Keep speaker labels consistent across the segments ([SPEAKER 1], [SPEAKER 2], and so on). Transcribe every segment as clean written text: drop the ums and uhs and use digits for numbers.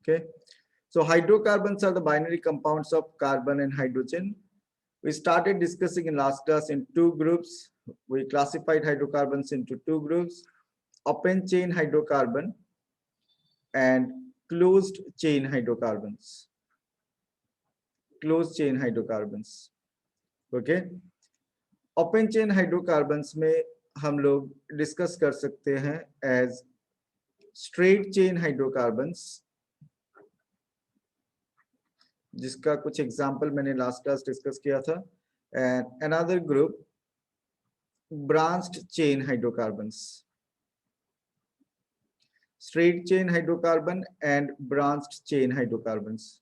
[SPEAKER 1] Okay, so hydrocarbons are the binary compounds of carbon and hydrogen. We started discussing in last class in two groups. We classified hydrocarbons into two groups: open chain hydrocarbon and closed chain hydrocarbons. Closed chain hydrocarbons. Okay, open chain hydrocarbons में हम लोग discuss कर सकते हैं as straight chain hydrocarbons, जिसका कुछ example मैंने last class discuss किया था, and another group branched chain hydrocarbons, straight chain hydrocarbon and branched chain hydrocarbons.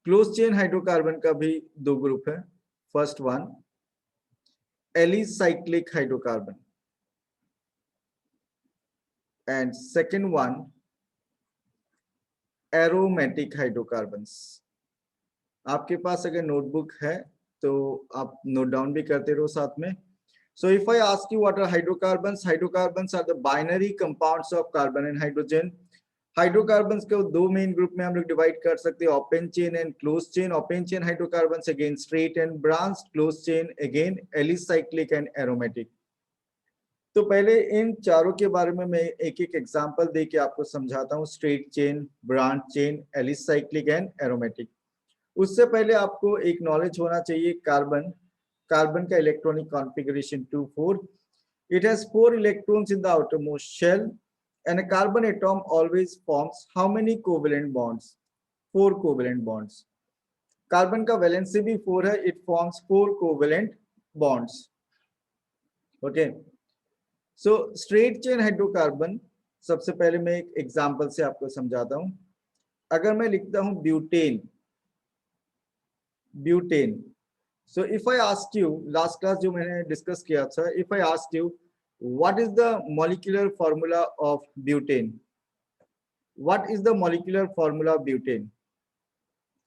[SPEAKER 1] Close chain hydrocarbon का भी दो ग्रुप है। First one alicyclic hydrocarbon and second one aromatic hydrocarbons. आपके पास अगर नोटबुक है तो आप नोट डाउन भी करते रहो साथ में। So if I ask you what are hydrocarbons, hydrocarbons are the binary compounds of carbon and hydrogen. Hydrocarbons को दो मेन ग्रुप में हम लोग डिवाइड कर सकते हैं, open chain and close chain. Open chain hydrocarbons again straight and branched, close chain again alicyclic and aromatic. तो पहले इन चारों के बारे में मैं एक एक एग्जांपल दे के आपको समझाता हूँ, straight chain, branch chain, alicyclic and aromatic. उससे पहले आपको एक नॉलेज होना चाहिए कार्बन का electronic configuration 2,4। It has 4 electrons in the outermost shell and a carbon atom always forms how many covalent bonds? 4 covalent bonds. Carbon का valency भी 4 है, it forms 4 covalent bonds. Okay, so straight chain hydrocarbon, सबसे पहले मैं एक example से आपको समझाता हूं। अगर मैं लिखता हूं butane, so if I ask you, last class जो मैंने डिस्कस किया था, if I ask you what is the molecular formula of butane? What is the molecular formula of butane?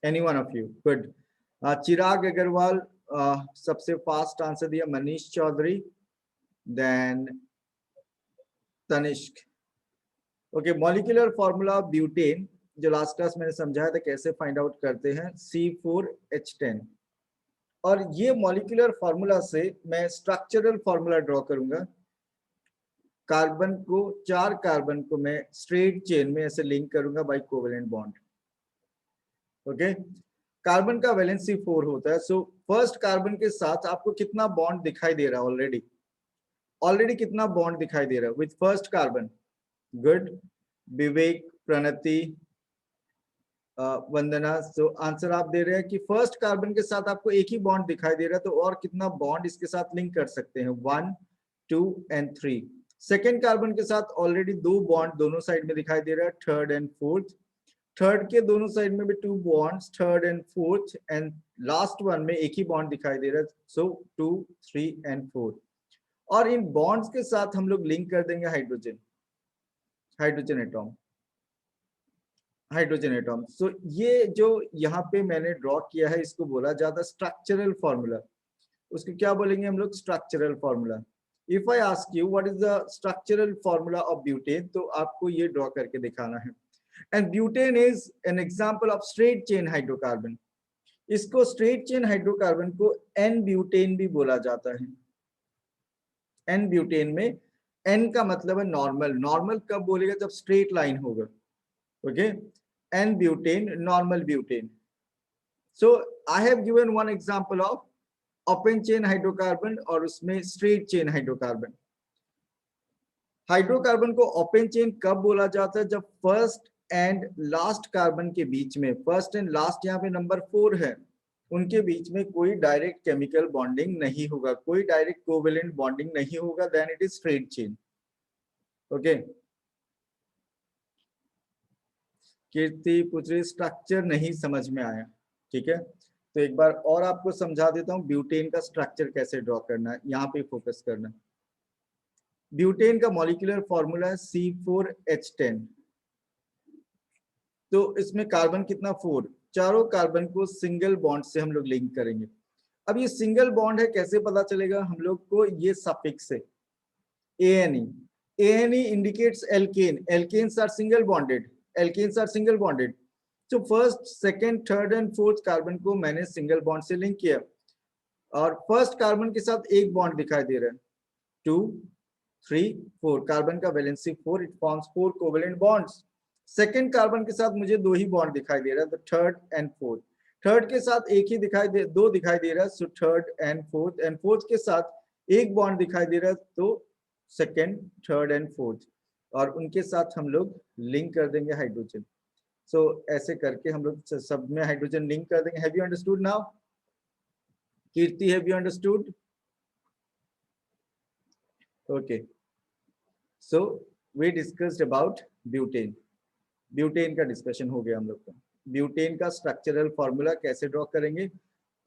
[SPEAKER 1] Any one of you? Good. चिराग अग्रवाल सबसे fast answer दिया, Manish Chaudhary, then Tanishk. Okay, molecular formula of butane जो last class मैंने समझाया था कैसे find out करते हैं, C4H10। और ये मॉलिक्यूलर फॉर्मूला से मैं स्ट्रक्चरल फॉर्मूला ड्रॉ करूंगा। कार्बन को, 4 कार्बन को मैं स्ट्रेट चेन में ऐसे लिंक करूंगा by covalent bond. Okay, carbon का वैलेंसी 4 होता है। सो फर्स्ट कार्बन के साथ आपको कितना बॉन्ड दिखाई दे रहा है? ऑलरेडी कितना बॉन्ड दिखाई दे रहा है with first carbon? Good, Vivek, Pranati, Vandana. So answer आप दे रहे हैं कि फर्स्ट कार्बन के साथ आपको एक ही बॉन्ड दिखाई दे रहा है, तो और कितना बॉन्ड इसके साथ लिंक कर सकते हैं? 1, 2 एंड 3। सेकेंड कार्बन के साथ ऑलरेडी 2 बॉन्ड दोनों साइड में दिखाई दे रहा है, थर्ड एंड फोर्थ। थर्ड के दोनों साइड में भी 2 bonds, third and fourth, and last one में एक ही बॉन्ड दिखाई दे रहा है, सो 2, 3 एंड 4। और इन बॉन्ड्स के साथ हम लोग लिंक कर देंगे हाइड्रोजन एटॉम। सो ये जो यहाँ पे मैंने ड्रॉ किया है, इसको बोला जाता है स्ट्रक्चरल फॉर्मूला। उसको क्या बोलेंगे हम लोग? Structural formula. If I ask you what is the structural formula of butane, तो आपको ये ड्रॉ करके दिखाना है। And butane is an example of straight chain hydrocarbon. इसको straight chain hydrocarbon को N-butane भी बोला जाता है। N-butane में N का मतलब है नॉर्मल। नॉर्मल कब बोलेगा? जब स्ट्रेट लाइन होगा। Okay, N-butane, normal butane. So I have given one example of open chain hydrocarbon और उसमें स्ट्रेट चेन हाइड्रोकार्बन। हाइड्रोकार्बन को ओपन चेन कब बोला जाता है? जब फर्स्ट एंड लास्ट कार्बन के बीच में, फर्स्ट एंड लास्ट यहाँ पे नंबर 4 है, उनके बीच में कोई डायरेक्ट केमिकल बॉन्डिंग नहीं होगा, कोई डायरेक्ट कोवेलेंट बॉन्डिंग नहीं होगा, then it is straight chain. Okay, Kirti पुत्री, स्ट्रक्चर नहीं समझ में आया? ठीक है, तो एक बार और आपको समझा देता हूं ब्यूटेन का स्ट्रक्चर कैसे ड्रॉ करना है, यहाँ पे फोकस करना। ब्यूटेन का मॉलिक्यूलर फॉर्मूला है C4H10। तो इसमें कार्बन कितना? 4। चारों कार्बन को सिंगल बॉन्ड से हम लोग लिंक करेंगे। अब ये सिंगल बॉन्ड है, कैसे पता चलेगा हम लोग को? ये सफिक्स है ANE। ANE indicates alkane. Alkanes are single bonded alkanes are single bonded. तो first, second, third and fourth carbon को मैंने सिंगल बॉन्ड से लिंक किया और फर्स्ट कार्बन के साथ एक बॉन्ड दिखाई दे रहा है, 2, 3, 4, कार्बन का valency 4, it forms 4 covalent bonds. Second carbon के साथ मुझे 2 ही बॉन्ड दिखाई दे रहा है, तो थर्ड एंड फोर्थ। थर्ड के साथ एक ही दिखाई दे, 2 दिखाई दे रहा है, सो थर्ड एंड फोर्थ के साथ एक बॉन्ड दिखाई दे रहा है, तो सेकेंड, थर्ड एंड फोर्थ, और उनके साथ हम लोग लिंक कर देंगे हाइड्रोजन। सो ऐसे करके हम लोग सब में हाइड्रोजन लिंक कर देंगे। Have you understood now? Kirti, have you understood? Okay, so we discussed about butane. Butane का डिस्कशन हो गया हम लोग का। ब्यूटेन का स्ट्रक्चरल फॉर्मूला कैसे ड्रॉ करेंगे,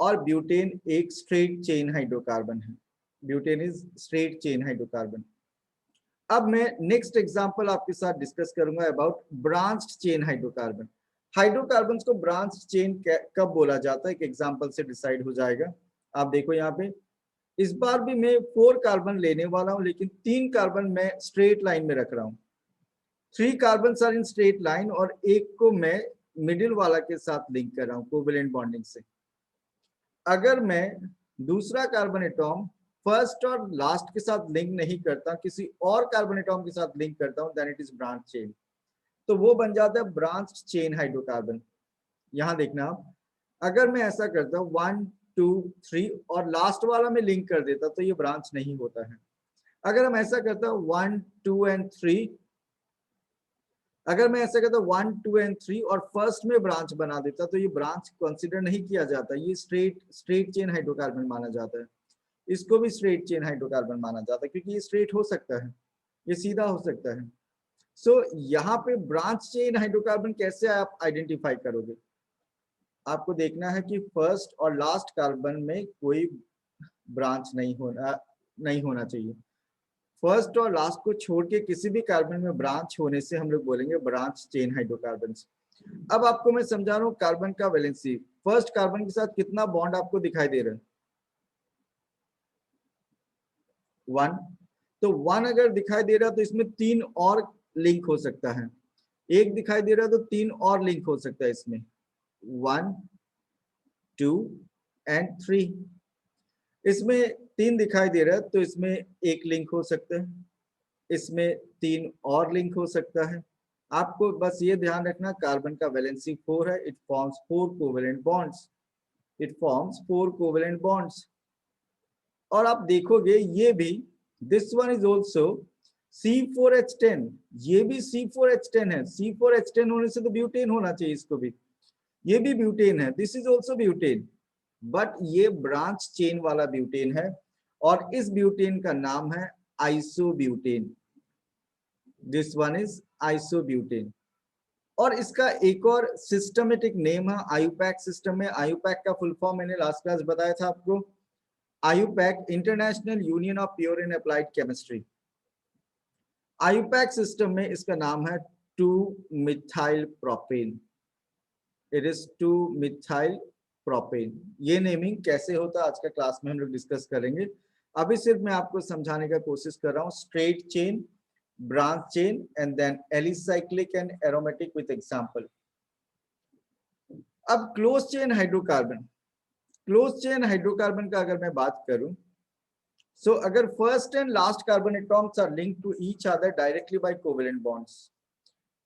[SPEAKER 1] और ब्यूटेन एक स्ट्रेट चेन हाइड्रोकार्बन है। Butane is straight chain hydrocarbon. अब मैं नेक्स्ट एग्जांपल आपके साथ डिस्कस करूंगा about branched chain hydrocarbon. Hydrocarbons को ब्रांच्ड चेन कब बोला जाता है, एक एग्जांपल से डिसाइड हो जाएगा। आप देखो यहाँ पे, इस बार भी मैं 4 कार्बन लेने वाला हूं, लेकिन 3 कार्बन मैं स्ट्रेट लाइन में रख रहा हूं। 3 carbon are in straight line, और एक को मैं मिडिल वाला के साथ लिंक कर रहा हूं कोवेलेंट बॉन्डिंग से। अगर मैं दूसरा कार्बन एटॉम फर्स्ट और लास्ट के साथ लिंक नहीं करता, किसी और कार्बन एटॉम के साथ लिंक करता हूं, then it is branch chain. तो वो बन जाता है ब्रांच चेन हाइड्रोकार्बन। यहां देखना आप, अगर मैं ऐसा करता हूं 1, 2, 3 और लास्ट वाला में लिंक कर देता, तो ये ब्रांच नहीं होता है। अगर हम ऐसा करता हूं 1, 2 एंड 3, अगर मैं ऐसा करता हूं 1, 2 एंड 3 और फर्स्ट में ब्रांच बना देता, तो ये ब्रांच कंसीडर नहीं किया जाता, ये स्ट्रेट चेन हाइड्रोकार्बन माना जाता है। इसको भी स्ट्रेट चेन हाइड्रोकार्बन माना जाता है, क्योंकि ये स्ट्रेट हो सकता है, ये सीधा हो सकता है। सो यहाँ पे ब्रांच चेन हाइड्रोकार्बन कैसे आप आइडेंटिफाई करोगे? आपको देखना है कि फर्स्ट और लास्ट कार्बन में कोई ब्रांच नहीं होना चाहिए। फर्स्ट और लास्ट को छोड़ के किसी भी कार्बन में ब्रांच होने से हम लोग बोलेंगे ब्रांच चेन हाइड्रोकार्बन। अब आपको मैं समझा रहा हूँ कार्बन का वैलेंसी। फर्स्ट कार्बन के साथ कितना बॉन्ड आपको दिखाई दे रहा है? 1। तो 1 अगर दिखाई दे रहा है तो इसमें 3 और लिंक हो सकता है। एक दिखाई दे रहा है तो 3 और लिंक हो सकता है इसमें, 1, 2 एंड 3। इसमें 3 दिखाई दे रहा है तो इसमें एक लिंक हो सकता है, इसमें 3 और लिंक हो सकता है। आपको बस ये ध्यान रखना, कार्बन का वैलेंसी 4 है, it forms 4 covalent bonds, it forms 4 covalent bonds. और आप देखोगे ये भी, this one is also C4H10, ये भी C4H10 है। C4H10 होने से तो ब्यूटेन होना चाहिए इसको भी, ये भी ब्यूटेन है, this is also butane, but ये ब्रांच चेन वाला ब्यूटेन है, और इस ब्यूटेन का नाम है isobutane. This one is isobutane. और इसका एक और सिस्टमेटिक नेम है आयुपैक सिस्टम में। आयुपैक का फुल फॉर्म मैंने लास्ट क्लास बताया था आपको, IUPAC, international union of pure and applied chemistry. IUPAC system में इसका नाम है 2-मिथाइल प्रोपेन, इट इज 2-मिथाइल प्रोपेन। ये नेमिंग कैसे होता है आज का क्लास में हम लोग डिस्कस करेंगे। अभी सिर्फ मैं आपको समझाने का कोशिश कर रहा हूँ straight chain, branch chain and then alicyclic and aromatic with example. अब close chain hydrocarbon, close chain hydrocarbon का अगर मैं बात करूं, सो अगर first and last carbon atoms are linked to each other directly by covalent bonds,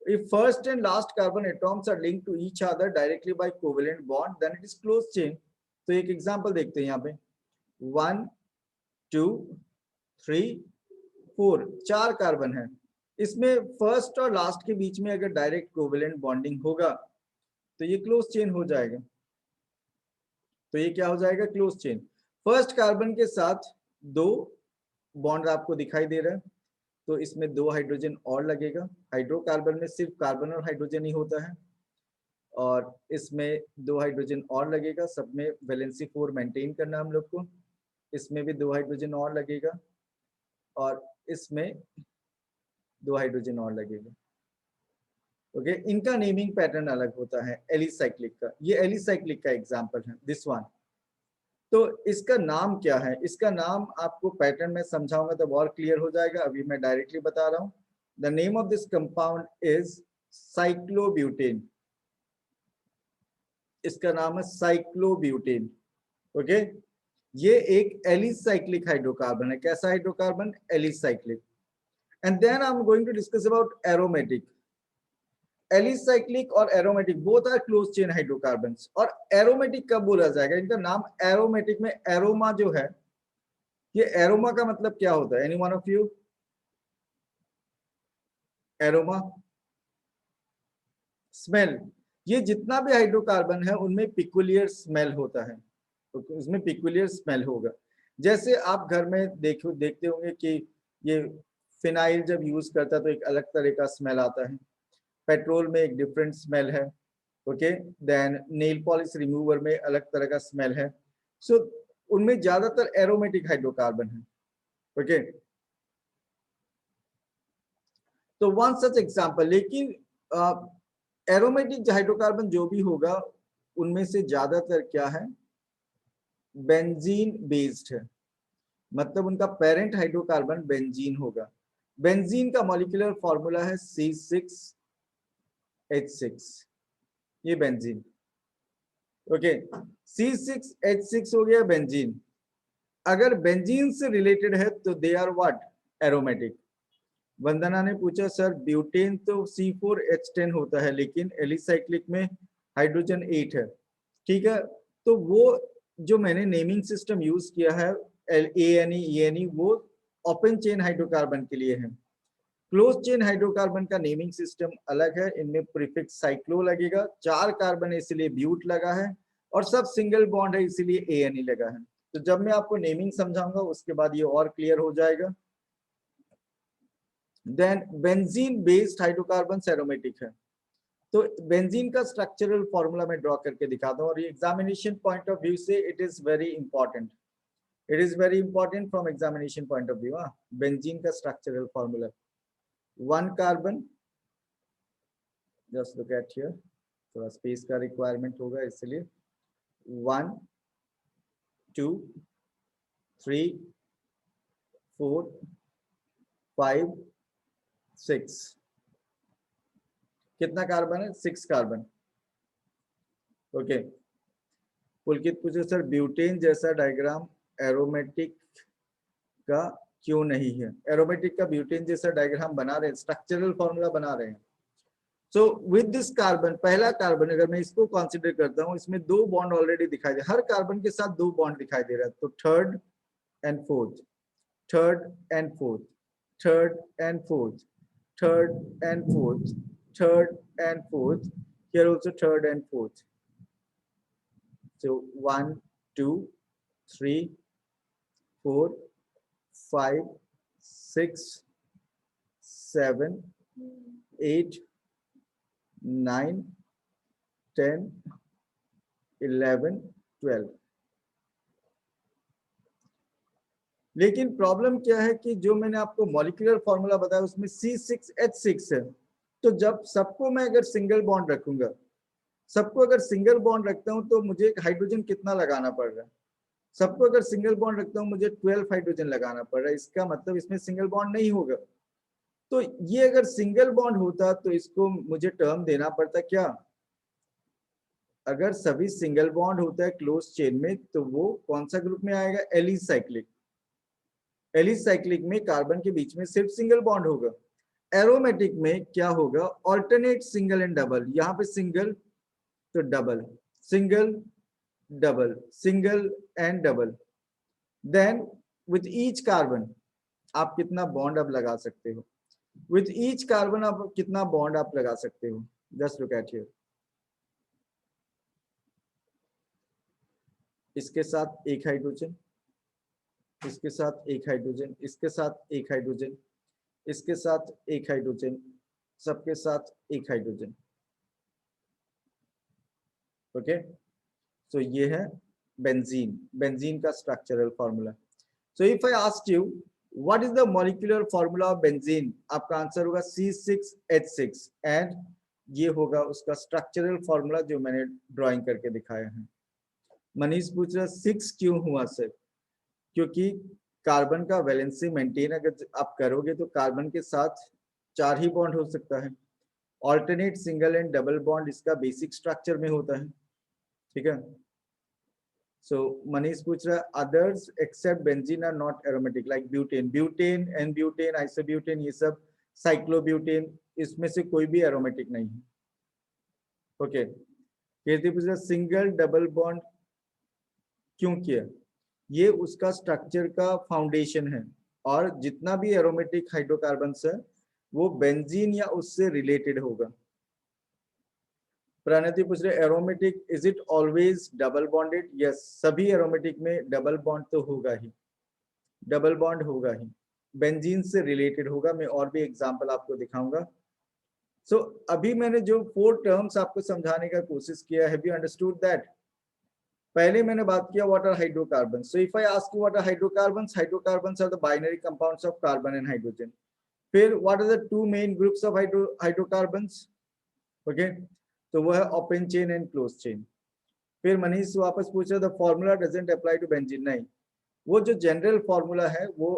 [SPEAKER 1] if first and last carbon atoms are linked to each other directly by covalent bond, then it is closed chain. तो एक example देखते हैं यहाँ पे, 1, 2, 3, 4, 4 carbon है। इसमें first और last के बीच में अगर डायरेक्ट कोवेलेंट बॉन्डिंग होगा तो ये क्लोज चेन हो जाएगा। तो ये क्या हो जाएगा? Close chain. फर्स्ट कार्बन के साथ 2 बॉन्ड आपको दिखाई दे रहा है, तो इसमें 2 हाइड्रोजन और लगेगा। हाइड्रोकार्बन में सिर्फ कार्बन और हाइड्रोजन ही होता है, और इसमें 2 हाइड्रोजन और लगेगा। सब में वैलेंसी 4 मेंटेन करना हम लोग को। इसमें भी 2 हाइड्रोजन और लगेगा, और इसमें 2 हाइड्रोजन और लगेगा। ओके, इनका नेमिंग पैटर्न अलग होता है एलिसाइक्लिक का। ये एलिसाइक्लिक का एग्जाम्पल है, दिस वन। तो इसका नाम क्या है? इसका नाम आपको पैटर्न में समझाऊंगा तब और क्लियर हो जाएगा, अभी मैं डायरेक्टली बता रहा हूं। The name of this compound is cyclobutane, इसका नाम है साइक्लोब्यूटेन। ओके, ये एक एलिसाइक्लिक हाइड्रोकार्बन है। कैसा hydrocarbon? Alicyclic. And then I am going to discuss about aromatic. Alicyclic और aromatic both are close chain hydrocarbons. और एरोमेटिक कब बोला जाएगा? इनका नाम एरोमेटिक में एरोमा जो है, ये एरोमा का मतलब क्या होता है? Any one of you? Aroma smell. ये जितना भी हाइड्रोकार्बन है उनमें पिकुलियर स्मेल होता है, तो उसमें पिकुलियर स्मेल होगा। जैसे आप घर में देखते होंगे कि ये फिनाइल जब यूज करता है तो एक अलग तरह का स्मेल आता है, पेट्रोल में एक डिफरेंट स्मेल है। Okay, then nail polish remover में अलग तरह का स्मेल है। सो उनमें ज्यादातर एरोमेटिक हाइड्रोकार्बन है। ओके, तो वन सच एग्जांपल। लेकिन एरोमेटिक हाइड्रोकार्बन जो भी होगा उनमें से ज्यादातर क्या है? बेंजीन बेस्ड है, मतलब उनका पेरेंट हाइड्रोकार्बन बेंजीन होगा। बेंजीन का मॉलिक्यूलर फॉर्मूला है C6H6, ये बेंजीन। ओके, C6H6 हो गया बेंजीन। अगर बेंजीन से रिलेटेड है तो दे आर व्हाट? एरोमेटिक। वंदना ने पूछा सर ब्यूटेन तो C4H10 होता है लेकिन एलिसाइक्लिक में हाइड्रोजन 8 है। ठीक है, तो वो जो मैंने नेमिंग सिस्टम यूज किया है ANE ENE, वो ओपन चेन हाइड्रोकार्बन के लिए है। क्लोज चेन हाइड्रोकार्बन का नेमिंग सिस्टम अलग है। इनमें प्रीफिक्स साइक्लो लगेगा, 4 कार्बन है इसलिए ब्यूट लगा है, और सब सिंगल बॉन्ड है इसीलिए ANE लगा है। तो जब मैं आपको नेमिंग समझाऊंगा उसके बाद ये और क्लियर हो जाएगा। Then benzene based hydrocarbon aromatic है। तो बेंजीन का स्ट्रक्चरल फॉर्मूला मैं ड्रॉ करके दिखाता हूँ, और ये एग्जामिनेशन पॉइंट ऑफ व्यू से it is very important. It is very important from examination point of view. Benzene का structural formula, 1 carbon, just look at here, थोड़ा स्पेस का रिक्वायरमेंट होगा इसलिए 1 2 3 4 5 6। कितना कार्बन है? 6 कार्बन। ओके, पुलकित पूछे सर ब्यूटेन जैसा डायग्राम एरोमेटिक का क्यों नहीं है? एरोमेटिक का ब्यूटेन जैसा डायग्राम बना रहे हैं, स्ट्रक्चरल फॉर्मूला बना रहे हैं। सो विद दिस कार्बन, पहला कार्बन अगर मैं इसको कंसीडर करता हूं, इसमें 2 बॉन्ड ऑलरेडी दिखाई दे, हर कार्बन के साथ 2 बॉन्ड दिखाई दे रहा है। तो third and fourth, third and fourth, third and fourth, third and fourth, third and fourth, here also third and fourth. So 1 2 3 4 5 6 7 8 9 10 11 12। लेकिन प्रॉब्लम क्या है कि जो मैंने आपको मॉलिक्यूलर फॉर्मूला बताया उसमें C6H6 है। तो जब सबको मैं अगर सिंगल बॉन्ड रखूंगा, सबको अगर सिंगल बॉन्ड रखता हूं तो मुझे हाइड्रोजन कितना लगाना पड़ रहा है? सबको अगर सिंगल बॉन्ड रखता हूं मुझे 12 हाइड्रोजन लगाना पड़ रहा है। इसका मतलब इसमें सिंगल बॉन्ड नहीं होगा। तो ये अगर सिंगल बॉन्ड होता तो इसको मुझे टर्म देना पड़ता क्या? अगर सभी सिंगल बॉन्ड होता है क्लोज चेन में तो वो कौन सा ग्रुप में आएगा? एलिसाइक्लिक। एलिसाइक्लिक में कार्बन के बीच में सिर्फ सिंगल बॉन्ड होगा। एरोमेटिक में क्या होगा? Alternate single and double. यहाँ पे सिंगल तो double, single double, single and double. Then with each carbon आप कितना बॉन्ड अब लगा सकते हो? विथ ईच कार्बन आप कितना बॉन्ड आप लगा सकते हो? Just look at here. इसके साथ एक हाइड्रोजन, इसके साथ एक हाइड्रोजन, इसके साथ एक हाइड्रोजन, इसके साथ एक हाइड्रोजन, सबके साथ एक हाइड्रोजन। ओके, सो ये है बेंजीन, बेंजीन का structural formula. So if I ask you what is the molecular formula of benzene, आपका आंसर होगा C6H6, एंड ये होगा उसका स्ट्रक्चरल फॉर्मूला जो मैंने ड्राइंग करके दिखाया है। मनीष पूछ रहा 6 क्यों हुआ सर? क्योंकि कार्बन का वैलेंसी मेंटेन अगर आप करोगे तो कार्बन के साथ 4 ही बॉन्ड हो सकता है, alternate single and double bond इसका बेसिक स्ट्रक्चर में होता है, ठीक है। सो मनीष पूछ रहा है others except benzene are not aromatic like butane, butane and butane, isobutane, ये सब, साइक्लोब्यूटेन, इसमें से कोई भी एरोमेटिक नहीं है। ओके, कीर्ति पूछ रहा सिंगल डबल बॉन्ड क्यों किया, ये उसका स्ट्रक्चर का फाउंडेशन है, और जितना भी एरोमेटिक हाइड्रोकार्बन्स है वो बेंजीन या उससे रिलेटेड होगा। प्रणति पूछ रहे aromatic is it always double bonded, yes, सभी एरोमेटिक में डबल बॉन्ड तो होगा ही, डबल बॉन्ड होगा ही, बेंजीन से रिलेटेड होगा। मैं और भी एग्जांपल आपको दिखाऊंगा। सो अभी मैंने जो 4 टर्म्स आपको समझाने का कोशिश किया, हैव यू अंडरस्टूड दैट? पहले मैंने बात किया what are hydrocarbon. So if I ask you what are hydrocarbon, hydrocarbon are the binary compounds of carbon and hydrogen. फिर what are the 2 main groups of hydrocarbon? Okay, तो वो है open chain and close chain. फिर मनीष वापस पूछ रहे the formula doesn't apply to benzene, नहीं, वो जो जनरल फॉर्मूला है वो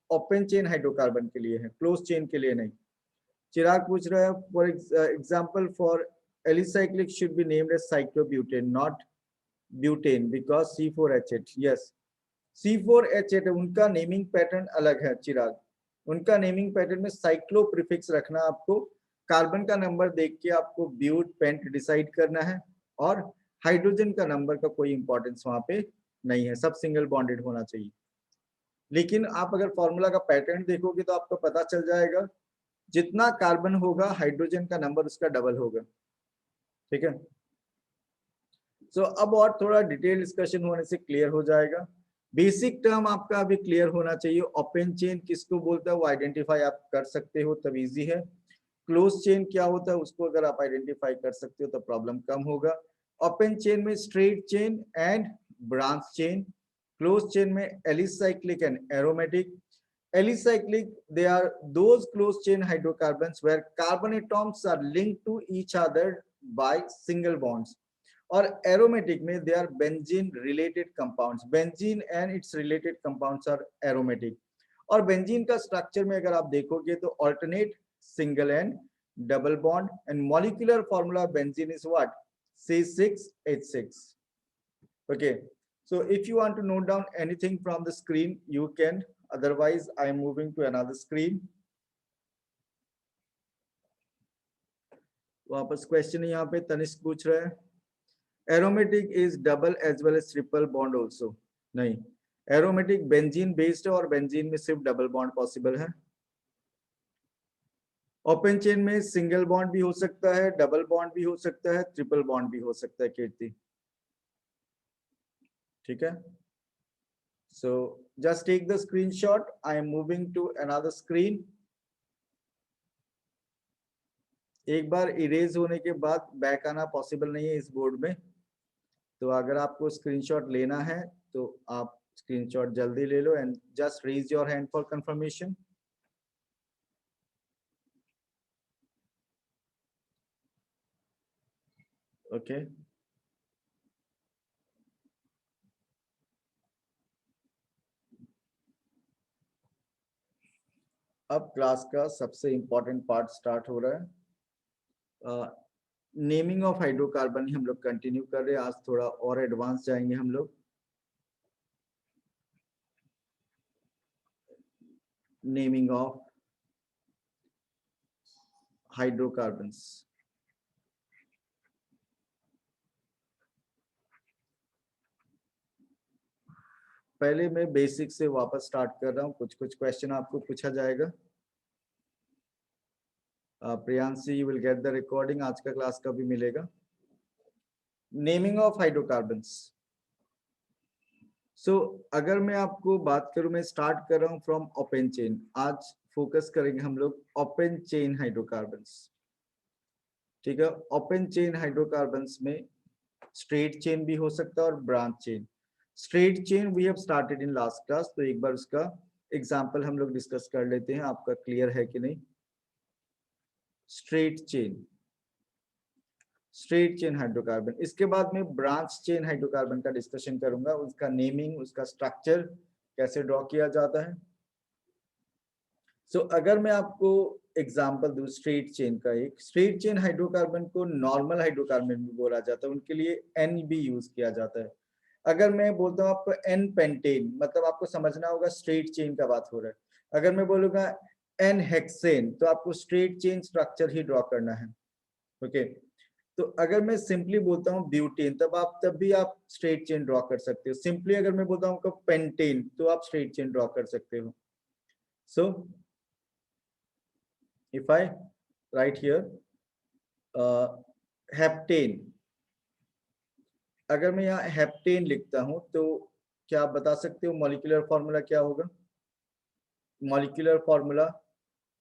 [SPEAKER 1] ओपन चेन हाइड्रोकार्बन के लिए है, क्लोज चेन के लिए नहीं। चिराग पूछ रहा है for example for alicyclic should be named as cyclobutane not butane because C4H8, yes, C4H8 उनका नेमिंग पैटर्न अलग है चिराग, उनका नेमिंग पैटर्न में साइक्लो प्रीफिक्स रखना, आपको कार्बन का नंबर देख के आपको ब्यूट पेंट डिसाइड करना है, और हाइड्रोजन का नंबर का कोई इंपॉर्टेंस वहां पे नहीं है, सब सिंगल बॉन्डेड होना चाहिए। लेकिन आप अगर फॉर्मूला का पैटर्न देखोगे तो आपको पता चल जाएगा जितना कार्बन होगा हाइड्रोजन का नंबर उसका डबल होगा, ठीक है। सो अब और थोड़ा डिटेल डिस्कशन होने से क्लियर हो जाएगा। बेसिक टर्म आपका अभी क्लियर होना चाहिए, ओपन चेन किसको बोलता है वो आइडेंटिफाई आप कर सकते हो तब इजी है। क्लोज चेन क्या होता है उसको अगर आप आइडेंटिफाई कर सकते हो तो प्रॉब्लम कम होगा। ओपन चेन में straight chain and branch chain, close chain में alicyclic and aromatic. Alicyclic, they are those closed chain hydrocarbons where carbon atoms are linked to each other by single bonds. और aromatic में they are benzene related compounds, benzene and its related compounds are aromatic। और benzene का structure में अगर आप देखोगे तो alternate single and double bond, and molecular formula of benzene is what? C6H6। okay, so if you want to note down anything from the screen you can, otherwise I am moving to another screen। वापस question यहाँ पे तनिष्क पूछ रहे हैं aromatic is double as well as triple bond also, नहीं, aromatic benzene based है और benzene में सिर्फ डबल बॉन्ड पॉसिबल है। ओपन चेन में सिंगल बॉन्ड भी हो सकता है, डबल बॉन्ड भी हो सकता है, ट्रिपल बॉन्ड भी हो सकता है कीर्ति, ठीक है। So just take the screenshot. I am moving to another screen। एक बार इरेज होने के बाद बैक आना पॉसिबल नहीं है इस बोर्ड में, तो अगर आपको स्क्रीनशॉट लेना है तो आप स्क्रीनशॉट जल्दी ले लो and just raise your hand for confirmation. Okay, अब क्लास का सबसे इंपॉर्टेंट पार्ट स्टार्ट हो रहा है। नेमिंग ऑफ हाइड्रोकार्बन ही हम लोग कंटिन्यू कर रहे हैं, आज थोड़ा और एडवांस जाएंगे हम लोग। नेमिंग ऑफ हाइड्रोकार्बन्स, पहले मैं बेसिक से वापस स्टार्ट कर रहा हूँ, कुछ कुछ क्वेश्चन आपको पूछा जाएगा। Priyanshi you will get the recording, आज का क्लास का भी मिलेगा। नेमिंग ऑफ हाइड्रोकार्बन्स, सो अगर मैं आपको बात करूं, मैं स्टार्ट कर रहा हूं फ्रॉम ओपन चेन, आज फोकस करेंगे हम लोग ओपन चेन हाइड्रोकार्बन्स, ठीक है। ओपन चेन हाइड्रोकार्बन्स में स्ट्रेट चेन भी हो सकता है और branch chain. Straight chain we have started in last class, तो एक बार उसका एग्जांपल हम लोग डिस्कस कर लेते हैं, आपका क्लियर है कि नहीं। Straight chain, straight chain hydrocarbon, इसके बाद में ब्रांच चेन हाइड्रोकार्बन का डिस्कशन करूंगा, उसका नेमिंग, उसका स्ट्रक्चर कैसे ड्रॉ किया जाता है। सो अगर मैं आपको एग्जांपल दूं स्ट्रेट चेन का, एक स्ट्रेट चेन हाइड्रोकार्बन को नॉर्मल हाइड्रोकार्बन भी बोला जाता है, उनके लिए एन भी यूज किया जाता है। अगर मैं बोलता हूँ आपको एन पेंटेन, मतलब आपको समझना होगा स्ट्रेट चेन का बात हो रहा है। अगर मैं बोलूंगा एन हेक्सेन, तो आपको स्ट्रेट चेन स्ट्रक्चर ही ड्रॉ करना है। ओके, तो अगर मैं सिंपली बोलता हूँ ब्यूटेन, तब भी आप स्ट्रेट चेन ड्रॉ कर सकते हो। सिंपली अगर मैं बोलता हूँ पेंटेन, तो आप स्ट्रेट चेन ड्रॉ कर सकते हो। सो if I right here heptane, अगर मैं यहाँ हेप्टेन लिखता हूं तो क्या आप बता सकते हो मॉलिक्यूलर फॉर्मूला क्या होगा? Molecular formula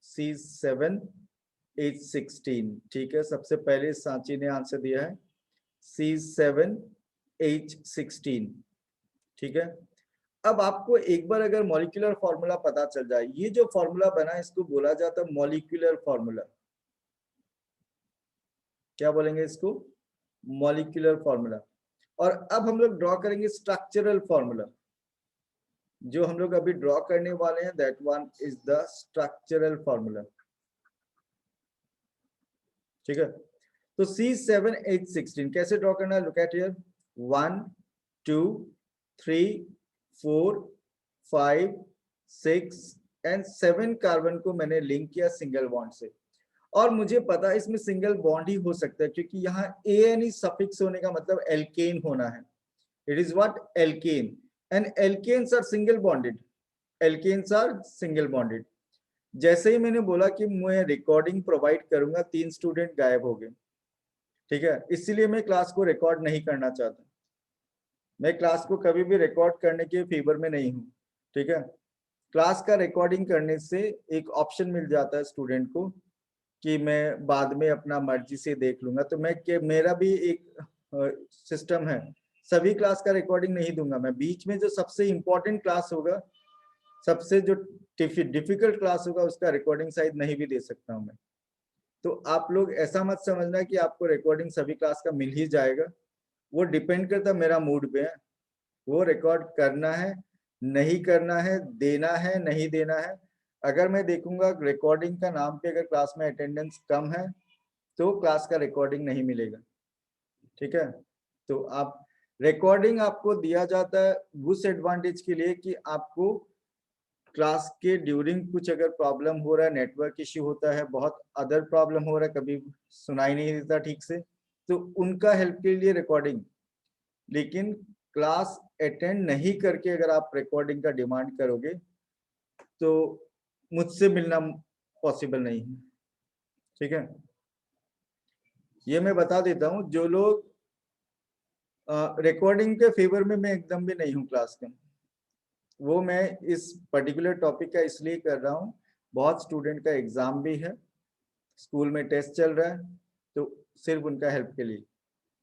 [SPEAKER 1] C7H16। ठीक है, सबसे पहले सांची ने आंसर दिया है C7H16। ठीक है, अब आपको एक बार अगर मॉलिक्यूलर फॉर्मूला पता चल जाए, ये जो फॉर्मूला बना है इसको बोला जाता है मॉलिक्यूलर फॉर्मूला। क्या बोलेंगे इसको? Molecular formula. और अब हम लोग ड्रॉ करेंगे स्ट्रक्चरल फॉर्मूला। जो हम लोग अभी ड्रॉ करने वाले हैं, that one is the structural formula. ठीक है, तो C7H16 कैसे ड्रॉ करना है? Look at here, 1 2 3 4 5 6 and 7 carbon को मैंने लिंक किया सिंगल बॉन्ड से। और मुझे पता है इसमें सिंगल बॉन्ड ही हो सकता है, क्योंकि यहाँ ANE सफिक्स होने का मतलब एल्केन होना है। It is what? Alkane. And alkanes are single bonded, alkanes are single bonded. जैसे ही मैंने बोला कि मैं रिकॉर्डिंग प्रोवाइड करूंगा, 3 स्टूडेंट गायब हो गए। ठीक है, इसीलिए मैं क्लास को रिकॉर्ड नहीं करना चाहता। मैं क्लास को कभी भी रिकॉर्ड करने के फेवर में नहीं हूँ। ठीक है, क्लास का रिकॉर्डिंग करने से एक ऑप्शन मिल जाता है स्टूडेंट को कि मैं बाद में अपना मर्जी से देख लूंगा। तो मेरा भी एक सिस्टम है, सभी क्लास का रिकॉर्डिंग नहीं दूंगा मैं। बीच में जो सबसे इंपॉर्टेंट क्लास होगा, सबसे जो डिफिकल्ट क्लास होगा, उसका रिकॉर्डिंग शायद नहीं भी दे सकता हूं मैं। तो आप लोग ऐसा मत समझना कि आपको रिकॉर्डिंग सभी क्लास का मिल ही जाएगा। वो डिपेंड करता है मेरा मूड पे है, वो रिकॉर्ड करना है नहीं करना है, देना है नहीं देना है। अगर मैं देखूंगा रिकॉर्डिंग का नाम पे अगर क्लास में अटेंडेंस कम है, तो क्लास का रिकॉर्डिंग नहीं मिलेगा। ठीक है, तो आप रिकॉर्डिंग आपको दिया जाता है उस एडवांटेज के लिए कि आपको क्लास के ड्यूरिंग कुछ अगर प्रॉब्लम हो रहा है, नेटवर्क इश्यू होता है, बहुत अदर प्रॉब्लम हो रहा है, कभी सुनाई नहीं देता ठीक से, तो उनका हेल्प के लिए रिकॉर्डिंग। लेकिन क्लास अटेंड नहीं करके अगर आप रिकॉर्डिंग का डिमांड करोगे, तो मुझसे मिलना पॉसिबल नहीं है। ठीक है, ये मैं बता देता हूँ, जो लोग रिकॉर्डिंग के फेवर में, मैं एकदम भी नहीं हूँ क्लास का। वो मैं इस पर्टिकुलर टॉपिक का इसलिए कर रहा हूँ, बहुत स्टूडेंट का एग्जाम भी है, स्कूल में टेस्ट चल रहा है, तो सिर्फ उनका हेल्प के लिए।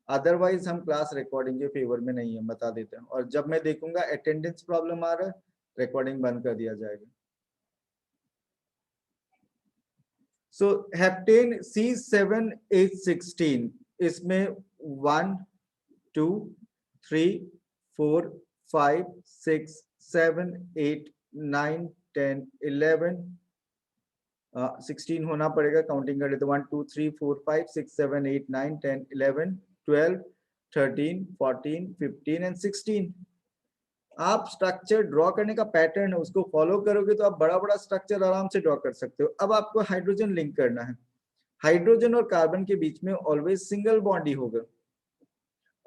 [SPEAKER 1] अदरवाइज हम क्लास रिकॉर्डिंग के फेवर में नहीं है, बता देते हैं। और जब मैं देखूंगा अटेंडेंस प्रॉब्लम आ रहा है, रिकॉर्डिंग बंद कर दिया जाएगा। सो हेप्टेन C7H16, इसमें 1 2 3 4 5 6 7 8 9 10 11 16 होना पड़ेगा, काउंटिंग कर लेते 1 2 3 4 5 6 7 8 9 10 11 12 13 14 15 एंड 16। आप स्ट्रक्चर ड्रॉ करने का पैटर्न है, उसको फॉलो करोगे तो आप बड़ा बड़ा स्ट्रक्चर आराम से ड्रॉ कर सकते हो। अब आपको हाइड्रोजन लिंक करना है, हाइड्रोजन और कार्बन के बीच में ऑलवेज सिंगल बॉन्ड ही होगा।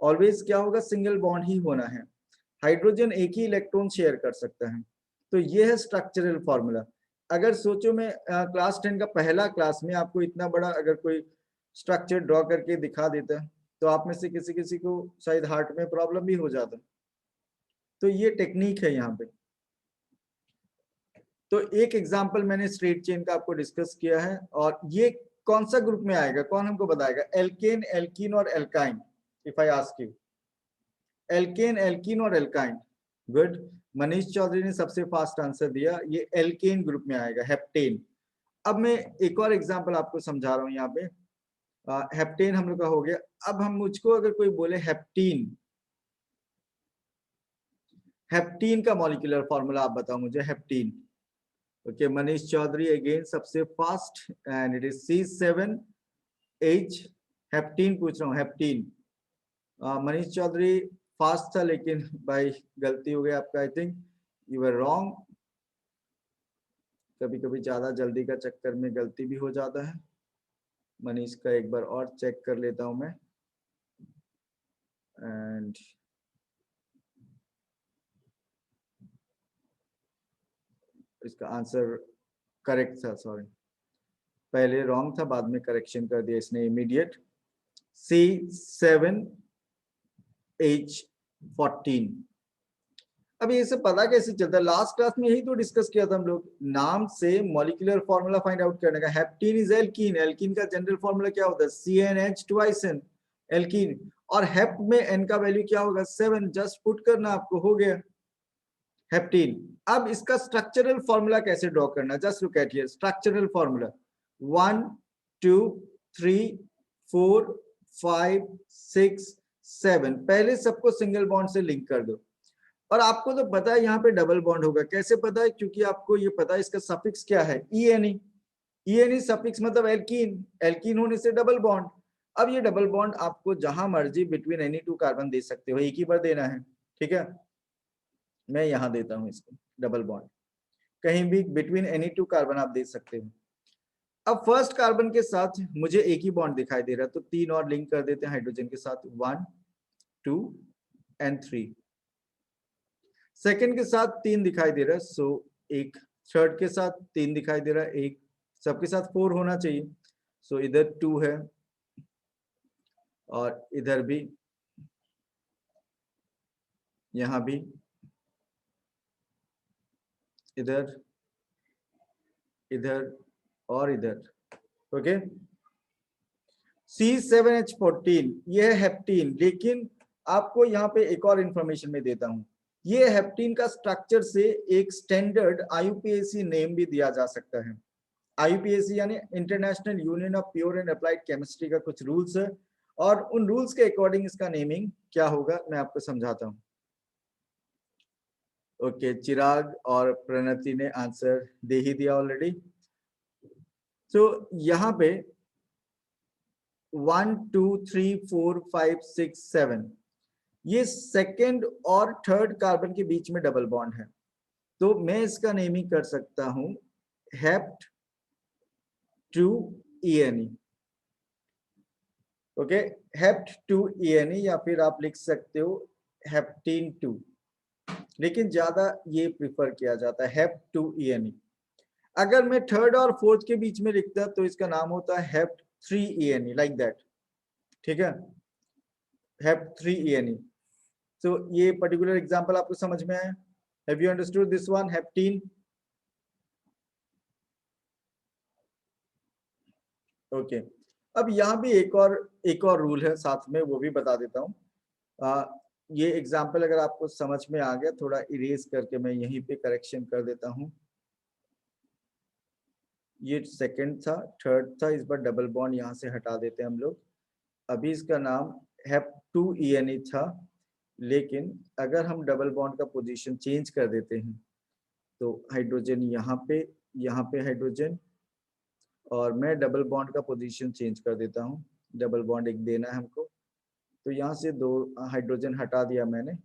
[SPEAKER 1] ऑलवेज क्या होगा? सिंगल बॉन्ड ही होना है। हाइड्रोजन एक ही इलेक्ट्रॉन शेयर कर सकता है। तो ये है स्ट्रक्चरल फॉर्मूला। अगर सोचो मैं क्लास 10 का पहला क्लास में आपको इतना बड़ा अगर कोई स्ट्रक्चर ड्रॉ करके दिखा देता, तो आप में से किसी किसी को शायद हार्ट में प्रॉब्लम भी हो जाता। तो ये टेक्निक है यहाँ पे। तो एक एग्जांपल मैंने स्ट्रेट चेन का आपको डिस्कस किया है। और ये कौन सा ग्रुप में आएगा, कौन हमको बताएगा? एल्केन, एल्कीन और alkyne. If I ask you, alkane, alkene और एल्काइन। गुड, मनीष चौधरी ने सबसे फास्ट आंसर दिया, ये एल्केन ग्रुप में आएगा, हेप्टेन। अब मैं एक और एग्जांपल आपको समझा रहा हूं यहाँ पे। हेप्टेन हम लोग का हो गया। अब हम मुझको अगर कोई बोले हेप्टीन, हेप्टीन का मॉलिक्यूलर फॉर्मूला आप बताओ मुझे। हेप्टीन, ओके, मनीष चौधरी अगेन सबसे fast and it is C7H हेप्टीन पूछ रहा हूँ, हेप्टीन। मनीष चौधरी फास्ट था लेकिन भाई गलती हो गई आपका, I think you are wrong. कभी कभी ज्यादा जल्दी का चक्कर में गलती भी हो जाता है। मनीष का एक बार और चेक कर लेता हूं मैं, एंड इसका आंसर करेक्ट था, सॉरी पहले रॉन्ग था, बाद में करेक्शन कर दिया इसने इमीडिएट। C7H14। अब ये सब पता कैसे चलता है? लास्ट क्लास में यही तो डिस्कस किया था हम लोग, नाम से मॉलिक्यूलर फॉर्मूला फाइंड आउट करने का। हेप्टीन इज एल्कीन, एल्कीन का जनरल फॉर्मूला क्या होता है? CnH twice N, alkene. और हेप्ट में N का वैल्यू क्या होगा? 7, जस्ट पुट करना आपको, हो गया हेप्टीन। अब इसका स्ट्रक्चरल फॉर्मूला कैसे ड्रॉ करना? Just look at here, structural formula 1 2 3 4 5 6 7। पहले सबको सिंगल बॉन्ड से लिंक कर दो। और आपको तो पता है यहाँ पे डबल बॉन्ड होगा। कैसे पता है? क्योंकि आपको ये पता है इसका सफिक्स क्या है, ENE। ENE सफिक्स मतलब एल्कीन, एल्कीन होने से डबल बॉन्ड। अब ये डबल बॉन्ड आपको जहां मर्जी बिटवीन एनी टू कार्बन दे सकते हो, एक ही बार देना है, ठीक है। मैं यहाँ देता हूँ इसको डबल बॉन्ड, कहीं भी बिटवीन एनी टू कार्बन आप दे सकते हो। अब फर्स्ट कार्बन के साथ मुझे एक ही बॉन्ड दिखाई दे रहा है, तो 3 और लिंक कर देते हैं हाइड्रोजन के साथ, 1 2 एंड 3। सेकंड के साथ 3 दिखाई दे रहा है, सो एक। थर्ड के साथ 3 दिखाई दे रहा है, एक। सबके साथ 4 होना चाहिए, सो इधर 2 है और इधर भी, यहां भी, इधर, इधर और इधर। ओके, C7H14 ये है हेप्टीन। लेकिन आपको यहाँ पे एक और इंफॉर्मेशन में देता हूं, ये हेप्टीन का स्ट्रक्चर से एक स्टैंडर्ड IUPAC नेम भी दिया जा सकता है। IUPAC यानी international union of pure and applied chemistry का कुछ रूल्स है, और उन रूल्स के अकॉर्डिंग इसका नेमिंग क्या होगा मैं आपको समझाता हूं। ओके, चिराग और प्रणति ने आंसर दे ही दिया ऑलरेडी। तो यहाँ पे 1 2 3 4 5 6 7 ये सेकंड और थर्ड कार्बन के बीच में डबल बॉन्ड है, तो मैं इसका नेमिंग कर सकता हूं hept 2 ENE। Okay, hept 2 ENE, या फिर आप लिख सकते हो हेप्टीन 2, लेकिन ज्यादा ये प्रिफर किया जाता है हेप्ट 2 ENE। अगर मैं थर्ड और फोर्थ के बीच में लिखता तो इसका नाम होता है हेप्ट 3 ENE, लाइक दैट, ठीक है, हेप्ट 3 ENE। तो ये पर्टिकुलर एग्जांपल आपको समझ में आया? Have you understood this one, heptene? Okay, अब यहाँ भी एक और रूल है साथ में, वो भी बता देता हूँ। ये एग्जांपल अगर आपको समझ में आ गया, थोड़ा इरेज करके मैं यहीं पे करेक्शन कर देता हूँ। ये सेकंड था, थर्ड था, इस बार डबल बॉन्ड यहाँ से हटा देते हैं हम लोग। अभी इसका नाम हेप 2 ENE था, लेकिन अगर हम डबल बॉन्ड का पोजीशन चेंज कर देते हैं तो हाइड्रोजन यहाँ पे हाइड्रोजन, और मैं डबल बॉन्ड का पोजीशन चेंज कर देता हूँ। डबल बॉन्ड एक देना है हमको, तो यहाँ से 2 हाइड्रोजन हटा दिया मैंने,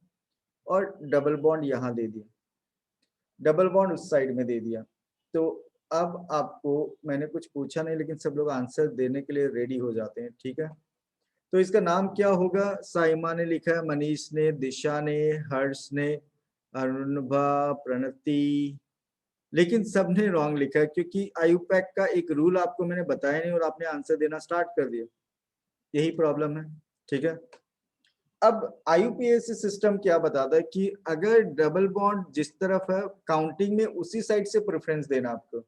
[SPEAKER 1] और डबल बॉन्ड यहाँ दे दिया, डबल बॉन्ड उस साइड में दे दिया। तो अब आपको मैंने कुछ पूछा नहीं, लेकिन सब लोग आंसर देने के लिए रेडी हो जाते हैं, ठीक है। तो इसका नाम क्या होगा? साइमा ने लिखा है, मनीष ने, दिशा ने, हर्ष ने, अरुणभा, प्रणति, लेकिन सबने रॉन्ग लिखा है, क्योंकि आयुपैक का एक रूल आपको मैंने बताया नहीं और आपने आंसर देना स्टार्ट कर दिया, यही प्रॉब्लम है, ठीक है। अब IUPAC सिस्टम क्या बताता है कि अगर डबल बॉन्ड जिस तरफ है, काउंटिंग में उसी साइड से प्रेफरेंस देना आपको।